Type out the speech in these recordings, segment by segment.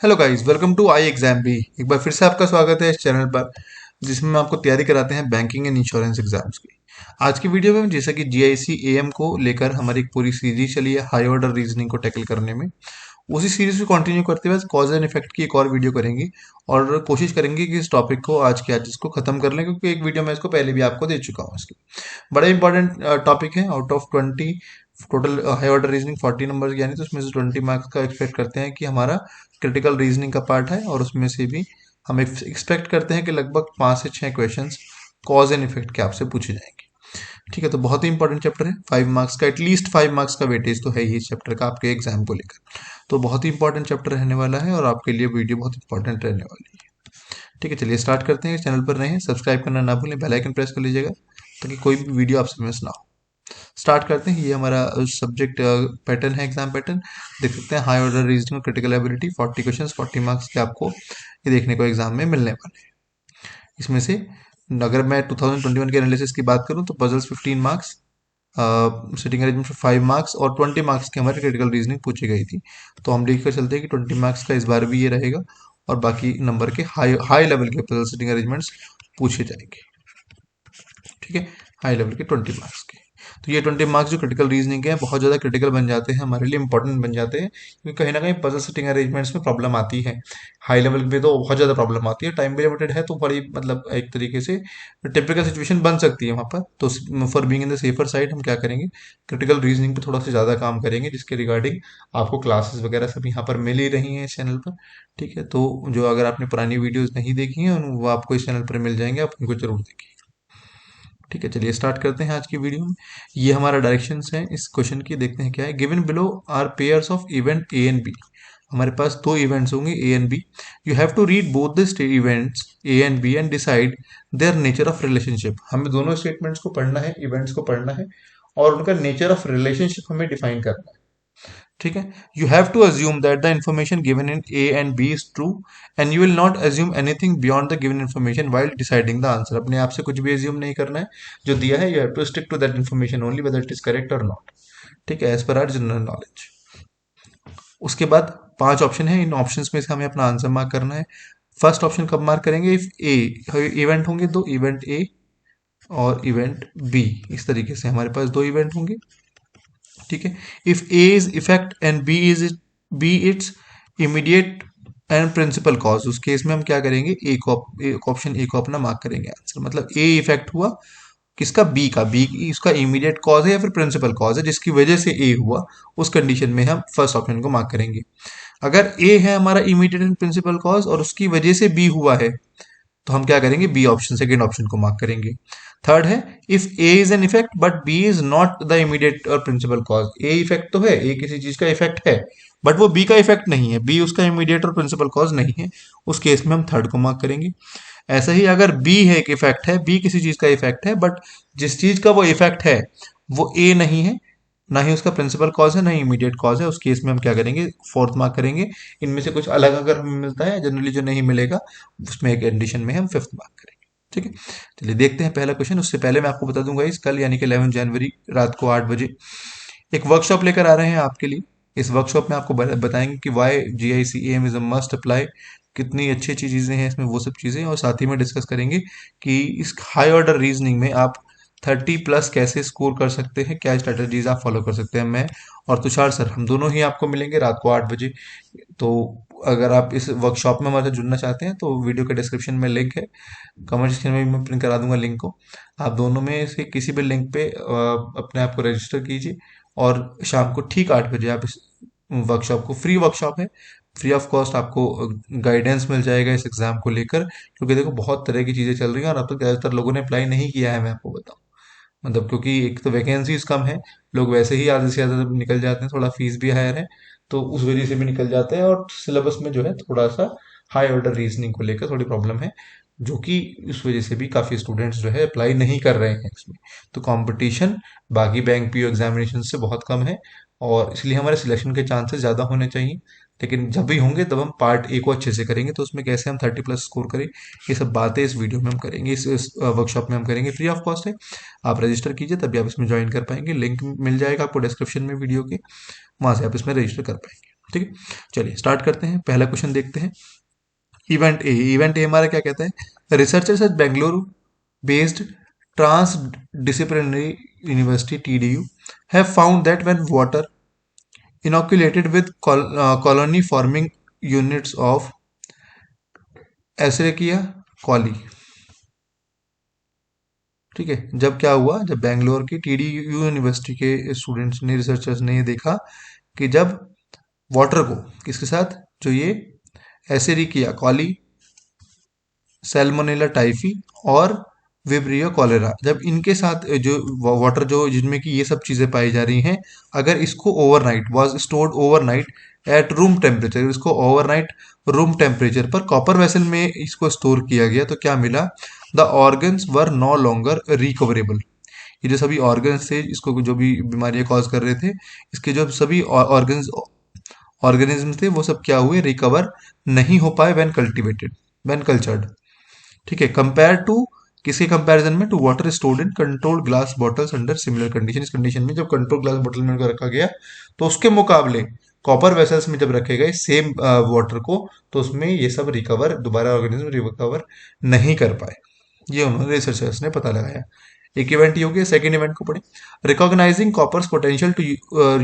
Hello guys, welcome to I exam भी। एक बार फिर से आपका स्वागत है इस चैनल पर, जिसमें हम आपको तैयारी कराते हैं बैंकिंग एंड इंश्योरेंस एग्जाम्स की। आज की वीडियो में जैसा कि जीआईसी एएम को लेकर हमारी एक पूरी सीरीज चली है हाई ऑर्डर रीजनिंग को टैकल करने में। उसी सीरीज को कंटिन्यू करते हुए कॉज एंड इफेक्ट की एक और वीडियो करेंगे और कोशिश करेंगे कि इस टॉपिक को आज के आज इसको खत्म कर लें, क्योंकि एक वीडियो मैं इसको पहले भी आपको दे चुका हूँ। इसकी बड़ा इंपॉर्टेंट टॉपिक है। Out of 20 total high order reasoning 40 number यानी, तो उसमें से 20 मार्क्स का एक्सपेक्ट करते हैं कि हमारा क्रिटिकल रीजनिंग का पार्ट है, और उसमें से भी हम एक्सपेक्ट करते हैं कि लगभग 5 से 6 क्वेश्चंस कॉज एंड इफेक्ट के आपसे पूछे जाएंगे। ठीक है, तो बहुत ही इंपॉर्टेंट चैप्टर है। 5 मार्क्स का, एटलीस्ट 5 मार्क्स का वेटेज तो है ही इस चैप्टर का आपके एग्जाम को लेकर। तो बहुत ही इंपॉर्टेंट चैप्टर रहने वाला है और आपके लिए वीडियो बहुत इंपॉर्टेंट रहने वाली है। ठीक है, चलिए स्टार्ट करते हैं। चैनल पर रहे हैं, सब्सक्राइब करना ना भूलें, बेल आइकन प्रेस कर लीजिएगा ताकि कोई भी वीडियो आपसे मिस ना हो। स्टार्ट करते हैं। ये हमारा सब्जेक्ट पैटर्न है, एग्जाम पैटर्न देख सकते हैं। High order reasoning critical ability 40 questions 40 marks के आपको ये देखने को एग्जाम में मिलने वाले हैं। इसमें से अगर मैं 2021 के एनालिसिस की बात करूं तो puzzles 15 marks, sitting arrangement 5 marks और 20 मार्क्स की हमारी क्रिटिकल रीजनिंग पूछी गई थी। तो हम लिख कर चलते हैं कि 20 मार्क्स का इस बार भी ये रहेगा और बाकी नंबर के हाई हाई लेवल के पजल सिटिंग अरेंजमेंट्स पूछे जाएंगे। ठीक है, हाई लेवल के 20 मार्क्स के। तो ये 20 मार्क्स जो क्रिटिकल रीजनिंग के हैं बहुत ज़्यादा क्रिटिकल बन जाते हैं, हमारे लिए इंपॉर्टेंट बन जाते हैं, क्योंकि कहीं ना कहीं पजल सेटिंग अरेंजमेंट्स में प्रॉब्लम आती है। हाई लेवल पे तो बहुत ज़्यादा प्रॉब्लम आती है, टाइम भी लिमिटेड है, तो बड़ी मतलब एक तरीके से टिपिकल सिचुएशन बन सकती है वहाँ पर। तो for being in the safer side हम क्या करेंगे, क्रिटिकल रीजनिंग पे थोड़ा सा ज़्यादा काम करेंगे, जिसके रिगार्डिंग आपको क्लासेस वगैरह सब यहाँ पर मिल ही रही हैं इस चैनल पर। ठीक है, तो जो अगर आपने पुरानी वीडियोज़ नहीं देखी हैं वो आपको इस चैनल पर मिल जाएंगे, आप उनको जरूर देखिए। ठीक है, चलिए स्टार्ट करते हैं आज की वीडियो में। ये हमारा डायरेक्शंस है इस क्वेश्चन की, देखते हैं क्या है। Given below are pairs of event A and B. हमारे पास दो इवेंट्स होंगे A and B. You have to read both the events A and B and decide their nature of relationship. हमें दोनों स्टेटमेंट्स को पढ़ना है, इवेंट्स को पढ़ना है और उनका नेचर ऑफ रिलेशनशिप हमें डिफाइन करना है। ठीक है, you have to assume that the information given in A and B is true and you will not assume anything beyond the given information while deciding the answer. अपने आप से कुछ भी अज्यूम नहीं करना है, जो दिया है you have to stick to that information only whether it is correct और नॉट। ठीक है, as per are general knowledge. उसके बाद 5 ऑप्शन है, इन ऑप्शंस में से हमें अपना आंसर मार्क करना है। फर्स्ट ऑप्शन कब मार्क करेंगे, इफ ए इवेंट होंगे, दो इवेंट ए और इवेंट बी, इस तरीके से हमारे पास दो इवेंट होंगे। ठीक है, if A is effect and B its immediate and principal cause, उस केस में हम क्या करेंगे, ऑप्शन ए को अपना मार्क करेंगे आंसर। मतलब ए इफेक्ट हुआ किसका, बी का, बी इसका इमीडिएट कॉज है या फिर प्रिंसिपल कॉज है जिसकी वजह से ए हुआ, उस कंडीशन में हम फर्स्ट ऑप्शन को मार्क करेंगे। अगर ए है हमारा इमीडिएट एंड प्रिंसिपल कॉज और उसकी वजह से बी हुआ है, तो हम क्या करेंगे, बी ऑप्शन सेकेंड ऑप्शन को मार्क करेंगे। थर्ड है, if A is an effect but B is not the immediate और प्रिंसिपल कॉज। ए इफेक्ट तो है, ए किसी चीज का इफेक्ट है, बट वो बी का इफेक्ट नहीं है, बी उसका इमीडिएट और प्रिंसिपल कॉज नहीं है, उस केस में हम थर्ड को मार्क करेंगे। ऐसा ही अगर बी है, एक इफेक्ट है, बी किसी चीज का इफेक्ट है, बट जिस चीज का वो इफेक्ट है वो ए नहीं है, ना ही उसका प्रिंसिपल कॉज है, ना ही इमीडिएट कॉज है, उस केस में हम क्या करेंगे, फोर्थ मार्क करेंगे। इनमें से कुछ अलग अगर हमें मिलता है, जनरली जो नहीं मिलेगा उसमें एक एडिशन में हम फिफ्थ मार्क करेंगे। ठीक है, चलिए देखते हैं पहला क्वेश्चन। उससे पहले मैं आपको बता दूंगा, इस कल यानी कि 11 जनवरी रात को 8 बजे एक वर्कशॉप लेकर आ रहे हैं आपके लिए। इस वर्कशॉप में आपको बताएंगे कि Y G I C M is a must apply, कितनी अच्छी अच्छी चीज़ें हैं इसमें, वो सब चीज़ें, और साथ ही में डिस्कस करेंगे कि इस हाई ऑर्डर रीजनिंग में आप 30+ कैसे स्कोर कर सकते हैं, क्या स्ट्रेटजीज आप फॉलो कर सकते हैं। मैं और तुषार सर हम दोनों ही आपको मिलेंगे रात को 8 बजे। तो अगर आप इस वर्कशॉप में हमारे साथ जुड़ना चाहते हैं तो वीडियो के डिस्क्रिप्शन में लिंक है, कमेंट सेक्शन में भी मैं पिन करा दूंगा लिंक को। आप दोनों में से किसी भी लिंक पे अपने आप को रजिस्टर कीजिए और शाम को ठीक 8 बजे आप इस वर्कशॉप को, फ्री वर्कशॉप है, फ्री ऑफ कॉस्ट आपको गाइडेंस मिल जाएगा इस एग्जाम को लेकर। क्योंकि देखो बहुत तरह की चीज़ें चल रही हैं और अब तक ज़्यादातर लोगों ने अप्लाई नहीं किया है, मैं आपको बताऊं। मतलब क्योंकि एक तो वैकेंसीज कम है, लोग वैसे ही आधे से ज़्यादा निकल जाते हैं, थोड़ा फीस भी हायर है, तो उस वजह से भी निकल जाते हैं। और सिलेबस में जो है थोड़ा सा हाई ऑर्डर रीजनिंग को लेकर थोड़ी प्रॉब्लम है, जो कि उस वजह से भी काफ़ी स्टूडेंट्स जो है अप्लाई नहीं कर रहे हैं इसमें। तो कंपटीशन बाकी बैंक पीओ एग्जामिनेशन से बहुत कम है और इसलिए हमारे सिलेक्शन के चांसेस ज़्यादा होने चाहिए। लेकिन जब भी होंगे तब हम पार्ट ए को अच्छे से करेंगे, तो उसमें कैसे हम 30+ स्कोर करें, ये सब बातें इस वीडियो में हम करेंगे, इस वर्कशॉप में हम करेंगे। फ्री ऑफ कॉस्ट है, आप रजिस्टर कीजिए तभी आप इसमें ज्वाइन कर पाएंगे। लिंक मिल जाएगा आपको डिस्क्रिप्शन में वीडियो के, वहाँ से आप इसमें रजिस्टर कर पाएंगे। ठीक है, चलिए स्टार्ट करते हैं, पहला क्वेश्चन देखते हैं। इवेंट ए हमारा क्या कहता है, researchers at Bengaluru based trans disciplinary university TDU have found that when water inoculated with colony forming units of एसरेकिया कॉली, ठीक है, जब क्या हुआ, जब बेंगलोर की TDU यूनिवर्सिटी के स्टूडेंट्स ने, रिसर्चर्स ने ये देखा कि जब वाटर को किसके साथ, जो ये एसेरिकिया कॉली, सैल्मोनेला टाइफी और विब्रियो कॉलेरा, जब इनके साथ जो वाटर जो जिनमें कि ये सब चीज़ें पाई जा रही हैं, अगर इसको overnight was stored overnight at room temperature, इसको ओवरनाइट रूम टेम्परेचर पर कॉपर वेसल में इसको स्टोर किया गया, तो क्या मिला, the organs were no longer recoverable. ये जो सभी ऑर्गन्स थे, इसको जो भी बीमारियां कॉज कर रहे थे, इसके जो सभी ऑर्गन्स ऑर्गेनिज्म थे, वो सब क्या हुए, रिकवर नहीं हो पाए व्हेन कल्टीवेटेड, व्हेन कल्चर्ड, ठीक है, कंपेयर टू, किसके कंपैरिजन में, to water stored in controlled glass bottles under similar condition. इस कंडीशन में जब कंट्रोल ग्लास बॉटल में उनको रखा गया, तो उसके मुकाबले कॉपर वेसल्स में जब रखे गए सेम वाटर को, तो उसमें ये सब रिकवर, दोबारा ऑर्गेनिज्म रिकवर नहीं कर पाए। ये उन्होंने रिसर्चर्स ने पता लगाया। एक इवेंट ये हो गया, सेकेंड इवेंट को पढ़े, recognising copper's potential to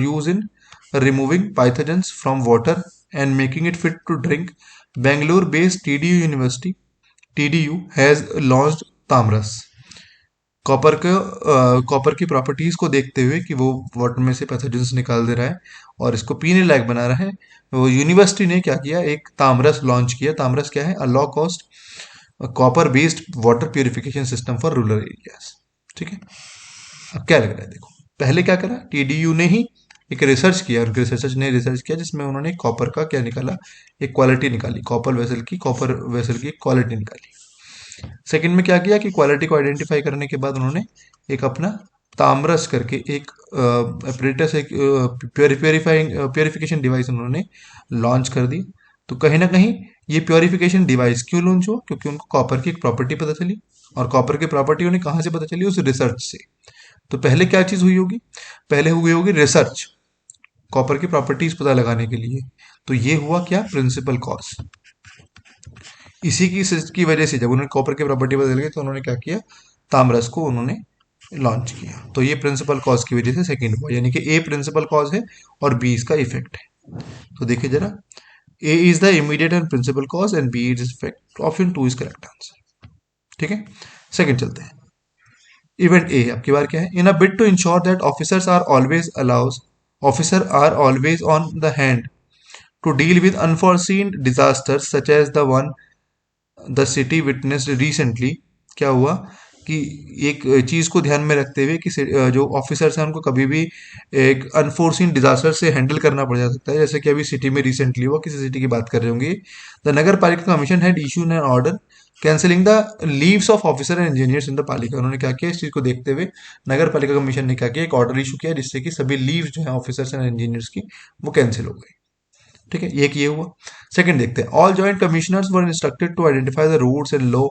use in removing pathogens from water and making it fit to drink, Bangalore based TDU University TDU has launched Tamras. Copper की प्रॉपर्टीज को देखते हुए कि वो वाटर में से पैथोजेंस निकाल दे रहा है और इसको पीने लायक बना रहा है, वो यूनिवर्सिटी ने क्या किया, एक तामरस लॉन्च किया। तामरस क्या है, a low cost copper based water purification system for rural areas, ठीक है। अब क्या लग रहा है, देखो पहले क्या करा, TDU ने ही एक रिसर्च किया, उनके रिसर्चर्स ने रिसर्च किया जिसमें उन्होंने कॉपर का क्या निकाला, एक क्वालिटी निकाली, कॉपर वेसल की क्वालिटी निकाली। सेकंड में क्या किया कि क्वालिटी को आइडेंटिफाई करने के बाद उन्होंने एक अपना तामरस करके एक एपरेटस, एक प्योरिफिकेशन डिवाइस उन्होंने लॉन्च कर दी। तो कहीं ना कहीं ये प्योरिफिकेशन डिवाइस क्यों लॉन्च हुआ, क्योंकि उनको कॉपर की एक प्रॉपर्टी पता चली, और कॉपर की प्रॉपर्टी उन्हें कहाँ से पता चली, उस रिसर्च से। तो पहले क्या चीज हुई होगी, पहले हुई होगी रिसर्च, कॉपर की प्रॉपर्टीज पता लगाने के लिए। तो ये हुआ क्या, प्रिंसिपल कॉज। इसी की वजह से जब उन्होंने कॉपर की प्रॉपर्टी बदल गई, तो उन्होंने क्या किया, तामरस को उन्होंने लॉन्च किया। तो ये प्रिंसिपल कॉज की वजह से सेकंड हुआ, यानी कि ए प्रिंसिपल कॉज है और बी इसका इफेक्ट है। तो देखिए जरा, A is the immediate and principal cause and B is effect, option 2 is correct answer, ठीक है। सेकंड चलते हैं, इवेंट ए आपकी बार क्या है, in a bid to ensure that officer are always on the hand to deal with unforeseen disasters such as the one the city witnessed recently. क्या हुआ कि एक चीज को ध्यान में रखते हुए कि जो ऑफिसर्स हैं उनको कभी भी एक अनफोर्सिन डिजास्टर से हैंडल करना पड़ जा सकता है, जैसे कि अभी सिटी में रिसेंटली हुआ, किसी सिटी की बात कर रहे होंगे। द नगर पालिका commission had issued N order cancelling the leaves of officer and engineers in the पालिका। उन्होंने क्या किया, इस चीज को देखते हुए नगर पालिका कमीशन ने क्या किया, एक ऑर्डर इशू किया जिससे कि सभी लीव जो है ऑफिसर्स एंड इंजीनियर्स की, वो कैंसिल हो गई, ठीक है। एक ये हुआ। सेकंड देखते हैं, all joint commissioners were instructed to identify the roads and low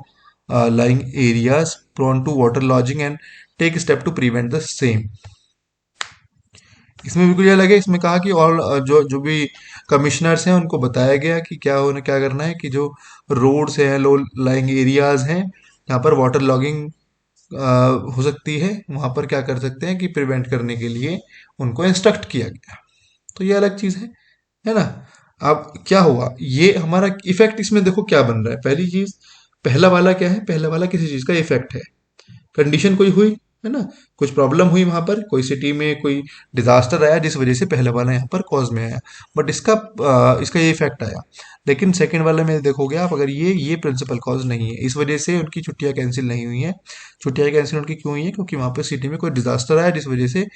lying areas prone to water logging and take step to prevent the same. इसमें बिल्कुल ये लगे, इसमें कहा कि ऑल जो जो भी कमिश्नर्स हैं उनको बताया गया कि क्या करना है, कि जो रोड्स हैं, लो लाइंग एरियाज हैं, यहाँ पर वाटर लॉगिंग हो सकती है, वहां पर क्या कर सकते हैं कि प्रिवेंट करने के लिए उनको इंस्ट्रक्ट किया गया। तो ये अलग चीज है ना। अब क्या हुआ, ये हमारा इफेक्ट इसमें देखो क्या बन रहा है। पहली चीज, पहला वाला क्या है, पहला वाला किसी चीज का इफेक्ट है, कंडीशन कोई हुई है ना, कुछ प्रॉब्लम हुई वहां पर, कोई सिटी में कोई डिजास्टर आया जिस वजह से पहला वाला यहाँ पर कॉज में आया, बट इसका ये इफेक्ट आया। लेकिन सेकंड वाले में देखोगे आप, अगर ये प्रिंसिपल कॉज नहीं है, इस वजह से उनकी छुट्टियां कैंसिल नहीं हुई हैं। छुट्टियां कैंसिल उनकी क्यों हुई है, क्योंकि वहां पर सिटी में कोई डिजास्टर आया जिस वजह से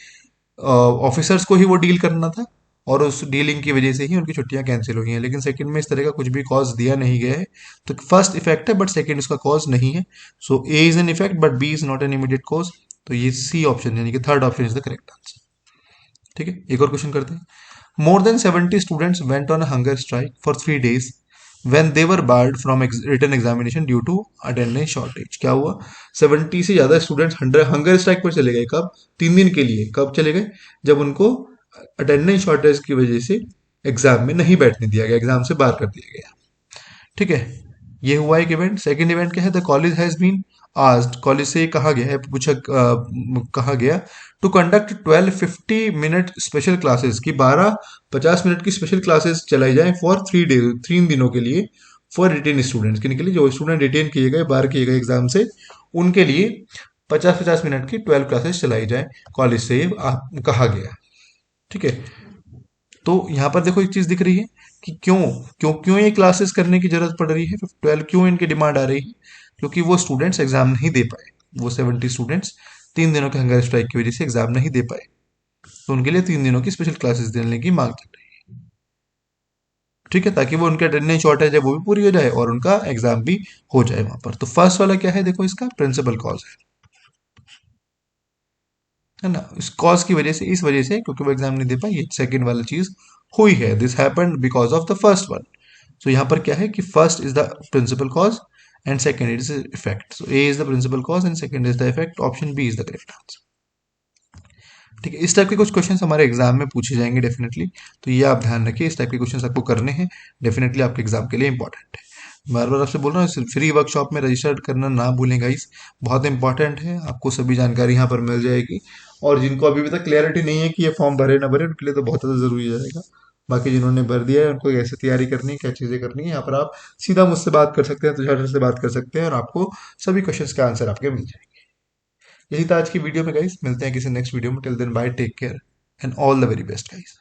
ऑफिसर्स को ही वो डील करना था, और उस डीलिंग की वजह से ही उनकी छुट्टियां कैंसिल हुई हैं। लेकिन सेकंड में इस तरह का कुछ भी कॉज दिया नहीं गया है, तो फर्स्ट इफेक्ट है बट सेकंड उसका कॉज नहीं है। So A is an effect but B is not an immediate cause. तो ये सी ऑप्शन यानी कि third option is the correct answer, ठीक है। एक और क्वेश्चन करते हैं, more than 70 students went on hunger strike for 3 days when they were barred from written examination due to attendance shortage। क्या हुआ, 70 से ज्यादा स्टूडेंट्स हंगर स्ट्राइक पर चले गए, कब, 3 दिन के लिए। कब चले गए, जब उनको अटेंडेंस शॉर्टेज की वजह से एग्जाम में नहीं बैठने दिया गया, एग्जाम से बाहर कर दिया गया। ठीक है, ये हुआ एक इवेंट। सेकंड इवेंट क्या है, the college has been asked, college से कहा गया है, पूछा कहा गया to conduct 12 50 minute special classes की 12 50 मिनट की स्पेशल क्लासेस चलाई जाए फॉर 3 डेज, 3 दिनों के लिए, फॉर रिटेन स्टूडेंट्स, के लिए जो स्टूडेंट रिटेन किए गए, बाहर किए गए एग्जाम से, उनके लिए 50 50 मिनट की 12 क्लासेस चलाई जाए, कॉलेज से ये कहा गया। ठीक है, तो यहाँ पर देखो एक चीज दिख रही है कि क्यों क्यों क्यों ये क्लासेस करने की जरूरत पड़ रही है, 12 क्यों इनकी डिमांड आ रही है, क्योंकि वो स्टूडेंट्स एग्जाम नहीं दे पाए, वो 70 स्टूडेंट्स 3 दिनों के हंगर स्ट्राइक की वजह से एग्जाम नहीं दे पाए, तो उनके लिए 3 दिनों की स्पेशल क्लासेस देने की मांग चल रही है। ठीक है, ताकि वो उनके अटेंडेंस शॉर्टेज है वो भी पूरी हो जाए और उनका एग्जाम भी हो जाए वहां पर। तो फर्स्ट वाला क्या है, देखो इसका प्रिंसिपल कॉज है ना, इस कॉज की वजह से, इस वजह से क्योंकि वो एग्जाम नहीं दे पाए, ये सेकंड वाला चीज हुई है, this happened because of the first one. So यहाँ पर क्या है कि first is the principal cause and second is effect, so A is the principal cause and second is the effect, option B is the correct answer. ठीक है, इस type के कुछ क्वेश्चन हमारे एग्जाम में पूछे जाएंगे डेफिनेटली, तो ये आप ध्यान रखिए, इस टाइप के क्वेश्चन आपको करने हैं, डेफिनेटली आपके एग्जाम के लिए इंपॉर्टेंट है। बार बार आपसे बोल रहा हूँ, फ्री वर्कशॉप में रजिस्टर करना ना भूलें गाइस, बहुत इंपॉर्टेंट है, आपको सभी जानकारी यहाँ पर मिल जाएगी। और जिनको अभी भी तक क्लियरिटी नहीं है कि ये फॉर्म भरे ना भरे, उनके लिए तो बहुत ज़्यादा जरूरी हो जाएगा। बाकी जिन्होंने भर दिया है उनको कैसे तैयारी करनी है, क्या चीज़ें करनी है, यहाँ पर आप सीधा मुझसे बात कर सकते हैं, तुषार सर से बात कर सकते हैं, और आपको सभी क्वेश्चंस के आंसर आपके मिल जाएंगे। यही था आज की वीडियो में गाइस, मिलते हैं किसी नेक्स्ट वीडियो में, till then bye, take care and all the very best guys.